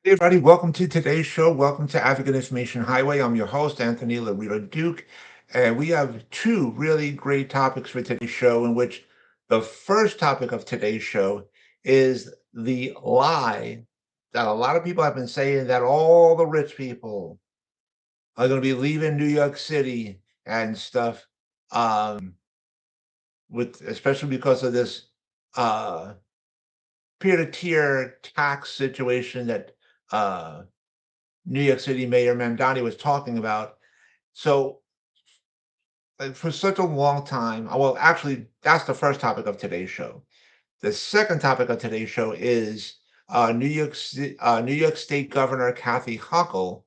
Hey everybody, welcome to today's show. Welcome to African Information Highway. I'm your host, Anthony Lorito-Duke, and we have two really great topics for today's show, in which the first topic of today's show is the lie that a lot of people have been saying that all the rich people are going to be leaving New York City and stuff, with especially because of this uh, peer-to-tier tax situation that uh, New York City Mayor Mamdani was talking about. So, for such a long time, well, actually, that's the first topic of today's show. The second topic of today's show is New York State Governor Kathy Hochul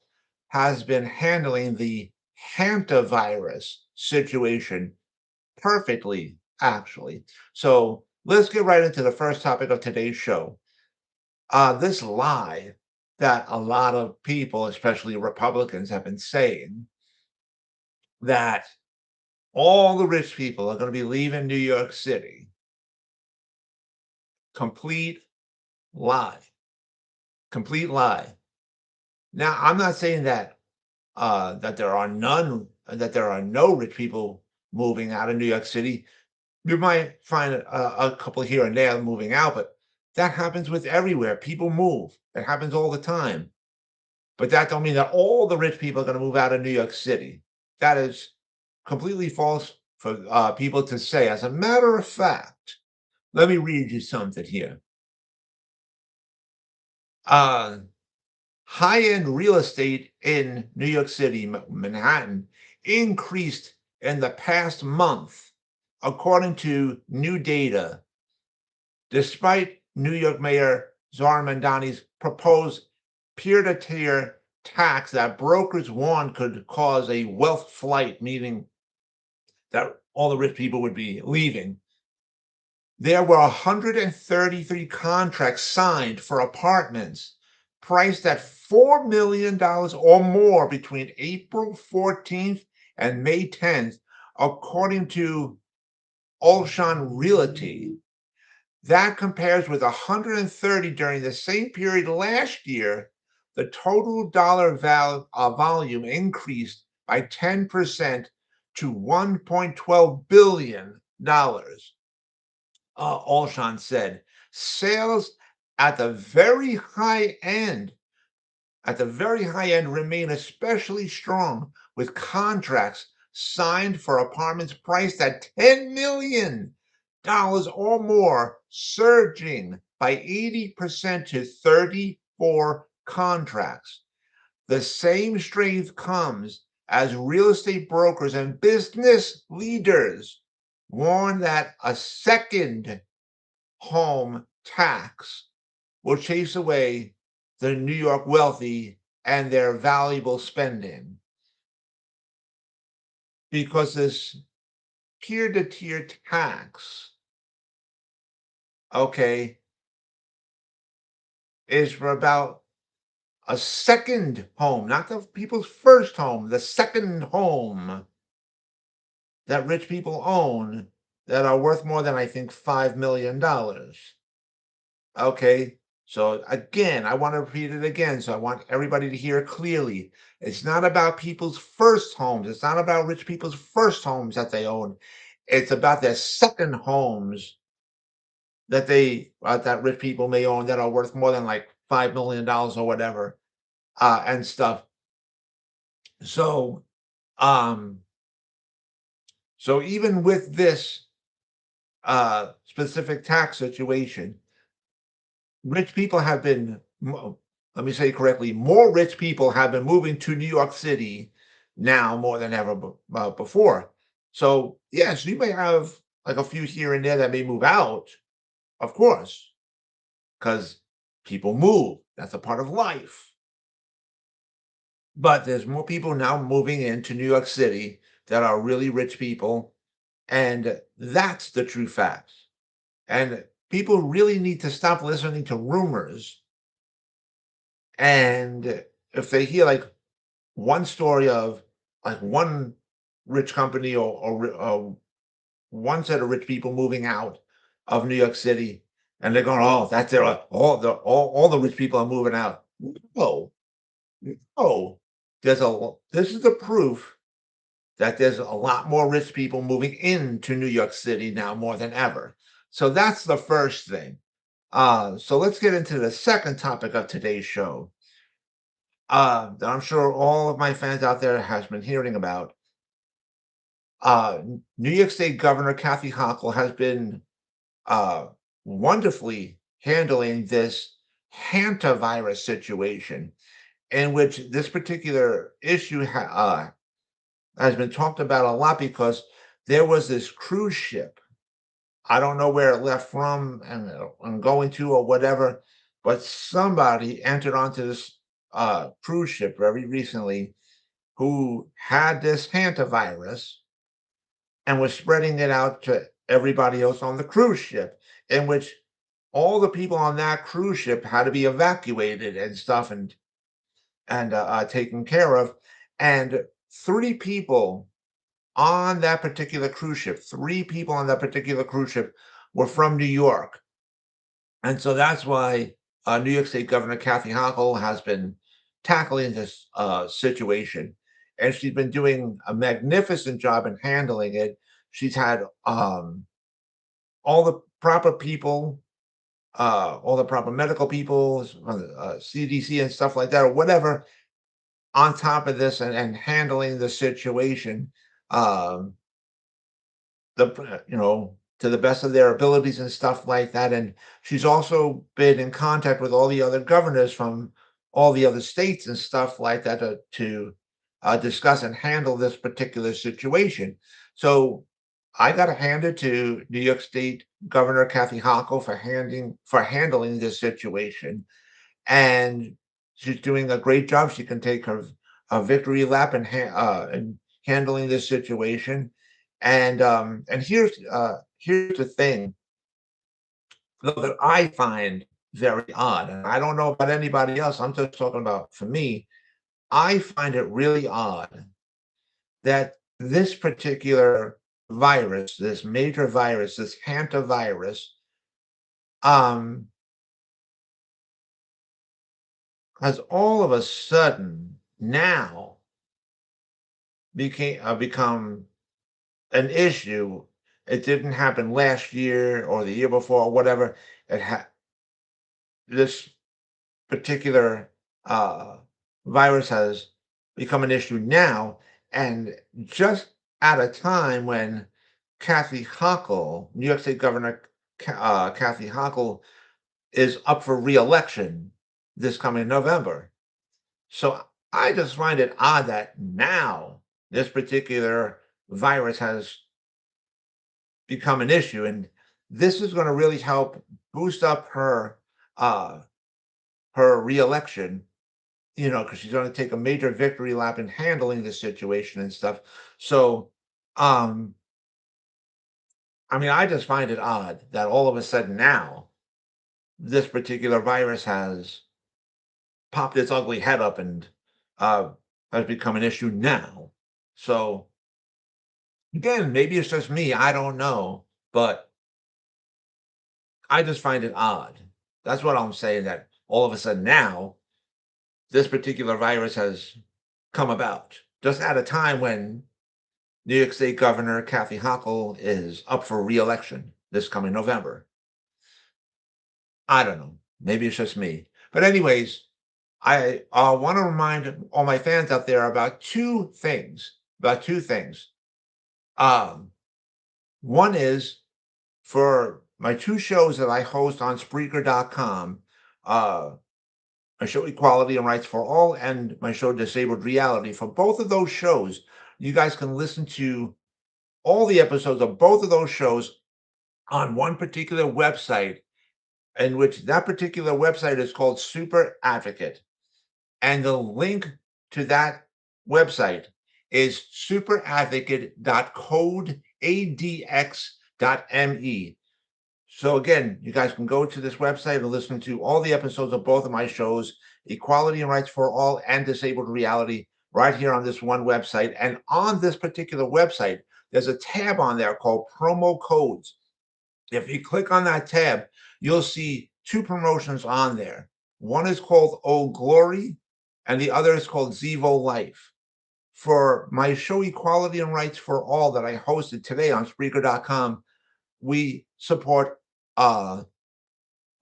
has been handling the Hantavirus situation perfectly, actually. So let's get right into the first topic of today's show. This lie that a lot of people, especially Republicans, have been saying that all the rich people are going to be leaving New York City. Complete lie. Complete lie. Now, I'm not saying that that there are no rich people moving out of New York City. You might find a couple here and there moving out, but that happens with everywhere. People move. It happens all the time. But that don't mean that all the rich people are going to move out of New York City. That is completely false for people to say. As a matter of fact, let me read you something here. Uh, High-end real estate in New York City, Manhattan, increased in the past month, according to new data, despite New York Mayor Zohar Mamdani's proposed peer-to-tier tax that brokers warned could cause a wealth flight, meaning that all the rich people would be leaving. There were 133 contracts signed for apartments priced at $4 million or more between April 14th and May 10th, according to Olshan Realty. That compares with 130 during the same period last year. The total volume increased by 10% to $1.12 billion. Alshon said. Sales at the very high end, remain especially strong, with contracts signed for apartments priced at $10 million or more, surging by 80% to 34 contracts. The same strength comes as real estate brokers and business leaders warn that a second home tax will chase away the New York wealthy and their valuable spending, because this peer to tier tax, okay, is for about a second home, not the people's first home, the second home that rich people own that are worth more than, I think, $5 million. Okay. So again, I want to repeat it again. So I want everybody to hear clearly. It's not about people's first homes. It's not about rich people's first homes that they own. It's about their second homes that rich people may own that are worth more than like $5 million or whatever, and stuff. So, um, so even with this specific tax situation, rich people have been, let me say correctly, more rich people have been moving to New York City now more than ever before. So, yes, you may have like a few here and there that may move out, of course, because people move. That's a part of life. But there's more people now moving into New York City that are really rich people. And that's the true facts. And people really need to stop listening to rumors. And if they hear like one story of like one rich company, or one set of rich people moving out of New York City, and they're going, "Oh, that's it! All the rich people are moving out." No, no. This is the proof that there's a lot more rich people moving into New York City now more than ever. So that's the first thing. So let's get into the second topic of today's show. That I'm sure all of my fans out there has been hearing about. New York State Governor Kathy Hochul has been uh, wonderfully handling this hantavirus situation, in which this particular issue has been talked about a lot because there was this cruise ship. I don't know where it left from and going to or whatever, but somebody entered onto this cruise ship very recently who had this hantavirus and was spreading it out to everybody else on the cruise ship, in which all the people on that cruise ship had to be evacuated and stuff and taken care of. And three people on that particular cruise ship, three people on that particular cruise ship were from New York. And so that's why New York State Governor Kathy Hochul has been tackling this situation. And she's been doing a magnificent job in handling it. She's had all the proper people, all the proper medical people, CDC and stuff like that, or whatever, on top of this and handling the situation. Um, to the best of their abilities and stuff like that. And she's also been in contact with all the other governors from all the other states and stuff like that to discuss and handle this particular situation. So I got to hand it to New York State Governor Kathy Hochul for handling this situation, and she's doing a great job. She can take her a victory lap and handling this situation. And here's the thing that I find very odd, and I don't know about anybody else. I'm just talking about for me. I find it really odd that this particular virus, this major virus, this hantavirus, um, has all of a sudden now become an issue. It didn't happen last year or the year before or whatever. It had this particular uh, virus has become an issue now, and just at a time when Kathy Hochul, New York State Governor Kathy Hochul, is up for re-election this coming November. So I just find it odd that now this particular virus has become an issue, and this is going to really help boost up uh, her reelection. Because she's going to take a major victory lap in handling the situation and stuff. So, um, I mean, I just find it odd that all of a sudden now this particular virus has popped its ugly head up and uh, has become an issue now. So again, maybe it's just me. I don't know, but I just find it odd. That's what I'm saying. That all of a sudden now this particular virus has come about just at a time when New York State Governor Kathy Hochul is up for re-election this coming November. I don't know. Maybe it's just me. But anyways, I want to remind all my fans out there about two things. About two things. Um, One is for my two shows that I host on Spreaker.com. My show Equality and Rights for All and my show Disabled Reality. For both of those shows, you guys can listen to all the episodes of both of those shows on one particular website, in which that particular website is called Super Advocate. And the link to that website is superadvocate.codeadx.me. So again, you guys can go to this website and listen to all the episodes of both of my shows, Equality and Rights for All and Disabled Reality, right here on this one website. And on this particular website, there's a tab on there called promo codes. If you click on that tab, you'll see two promotions on there. One is called Old Glory, and the other is called Zevo Life. For my show Equality and Rights for All that I hosted today on Spreaker.com, we support Old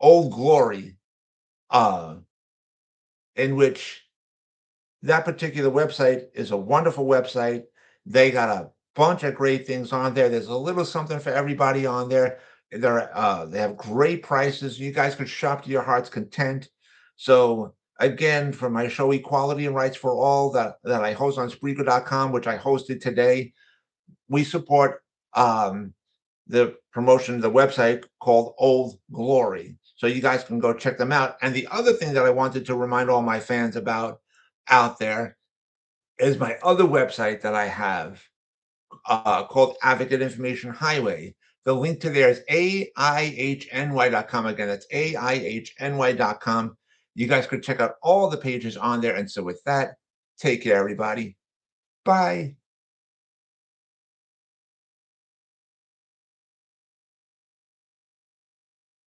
Glory, uh, in which that particular website is a wonderful website. They got a bunch of great things on there. There's a little something for everybody on there. They have great prices. You guys could shop to your heart's content. So again, for my show Equality and Rights for All that I host on Spreaker.com, which I hosted today, we support the promotion of the website called Old Glory. So you guys can go check them out. And the other thing that I wanted to remind all my fans about out there is my other website that I have called Advocate Information Highway. The link to there is AIHNY.com. Again, that's AIHNY.com. You guys could check out all the pages on there. And so with that, take care, everybody. Bye.